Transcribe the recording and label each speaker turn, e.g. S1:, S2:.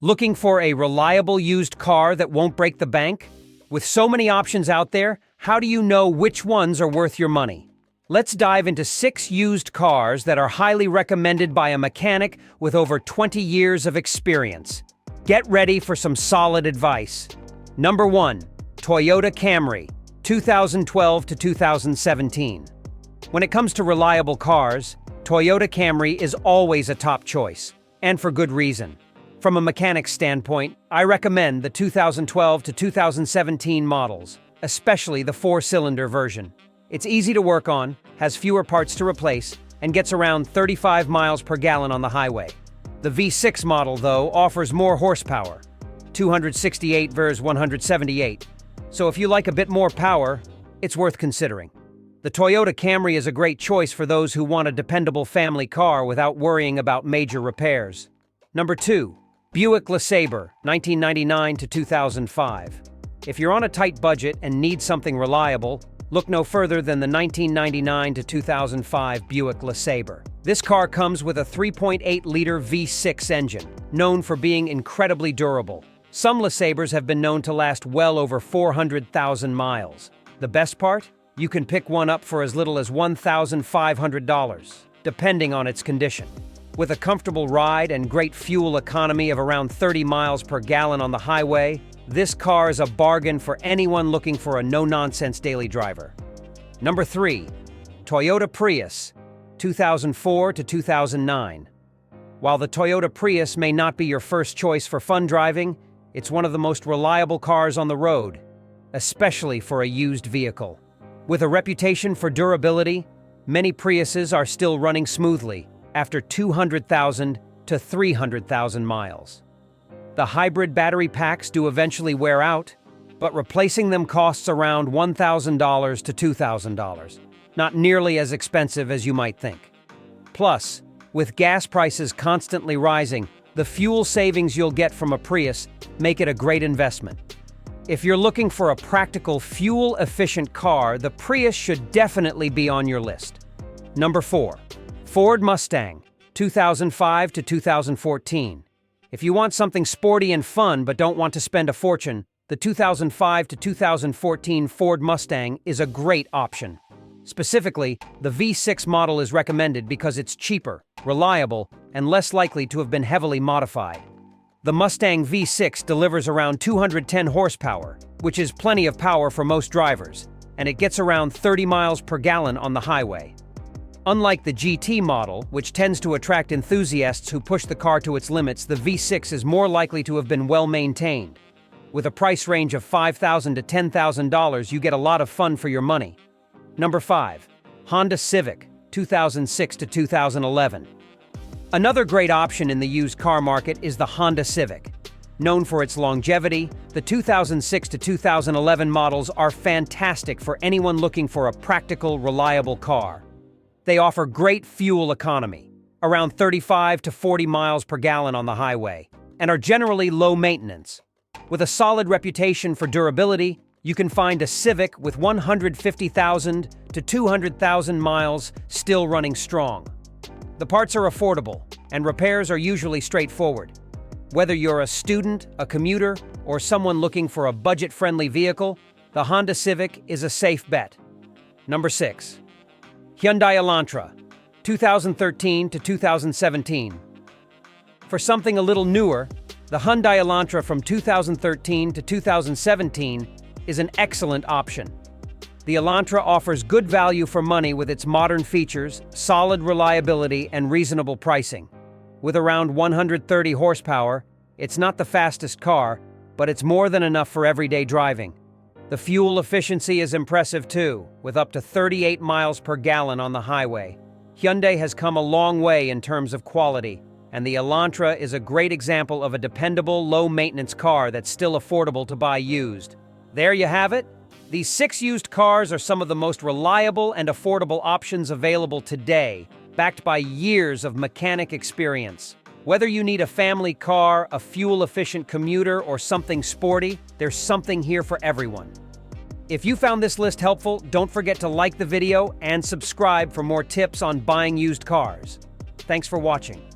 S1: Looking for a reliable used car that won't break the bank? With so many options out there, how do you know which ones are worth your money? Let's dive into 6 used cars that are highly recommended by a mechanic with over 20 years of experience. Get ready for some solid advice. Number 1. Toyota Camry, 2012 to 2017. When it comes to reliable cars, Toyota Camry is always a top choice, and for good reason. From a mechanic's standpoint, I recommend the 2012 to 2017 models, especially the 4-cylinder version. It's easy to work on, has fewer parts to replace, and gets around 35 miles per gallon on the highway. The V6 model, though, offers more horsepower, 268 versus 178. So if you like a bit more power, it's worth considering. The Toyota Camry is a great choice for those who want a dependable family car without worrying about major repairs. Number 2. Buick LeSabre, 1999 to 2005. If you're on a tight budget and need something reliable, look no further than the 1999 to 2005 Buick LeSabre. This car comes with a 3.8-liter V6 engine, known for being incredibly durable. Some LeSabres have been known to last well over 400,000 miles. The best part? You can pick one up for as little as $1,500, depending on its condition. With a comfortable ride and great fuel economy of around 30 miles per gallon on the highway, this car is a bargain for anyone looking for a no-nonsense daily driver. Number 3. Toyota Prius, 2004 to 2009. While the Toyota Prius may not be your first choice for fun driving, it's one of the most reliable cars on the road, especially for a used vehicle. With a reputation for durability, many Priuses are still running smoothly after 200,000 to 300,000 miles. The hybrid battery packs do eventually wear out, but replacing them costs around $1,000 to $2,000, not nearly as expensive as you might think. Plus, with gas prices constantly rising, the fuel savings you'll get from a Prius make it a great investment. If you're looking for a practical, fuel-efficient car, the Prius should definitely be on your list. Number 4. Ford Mustang, 2005 to 2014. If you want something sporty and fun but don't want to spend a fortune, the 2005 to 2014 Ford Mustang is a great option. Specifically, the V6 model is recommended because it's cheaper, reliable, and less likely to have been heavily modified. The Mustang V6 delivers around 210 horsepower, which is plenty of power for most drivers, and it gets around 30 miles per gallon on the highway. Unlike the GT model, which tends to attract enthusiasts who push the car to its limits, the V6 is more likely to have been well maintained. With a price range of $5,000 to $10,000, you get a lot of fun for your money. Number 5. Honda Civic, 2006 to 2011. Another great option in the used car market is the Honda Civic. Known for its longevity, the 2006 to 2011 models are fantastic for anyone looking for a practical, reliable car. They offer great fuel economy, around 35 to 40 miles per gallon on the highway, and are generally low maintenance. With a solid reputation for durability, you can find a Civic with 150,000 to 200,000 miles still running strong. The parts are affordable, and repairs are usually straightforward. Whether you're a student, a commuter, or someone looking for a budget-friendly vehicle, the Honda Civic is a safe bet. Number 6. Hyundai Elantra, 2013 to 2017. For something a little newer, the Hyundai Elantra from 2013 to 2017 is an excellent option. The Elantra offers good value for money with its modern features, solid reliability, and reasonable pricing. With around 130 horsepower, it's not the fastest car, but it's more than enough for everyday driving. The fuel efficiency is impressive too, with up to 38 miles per gallon on the highway. Hyundai has come a long way in terms of quality, and the Elantra is a great example of a dependable, low-maintenance car that's still affordable to buy used. There you have it. These 6 used cars are some of the most reliable and affordable options available today, backed by years of mechanic experience. Whether you need a family car, a fuel-efficient commuter, or something sporty, there's something here for everyone. If you found this list helpful, don't forget to like the video and subscribe for more tips on buying used cars. Thanks for watching.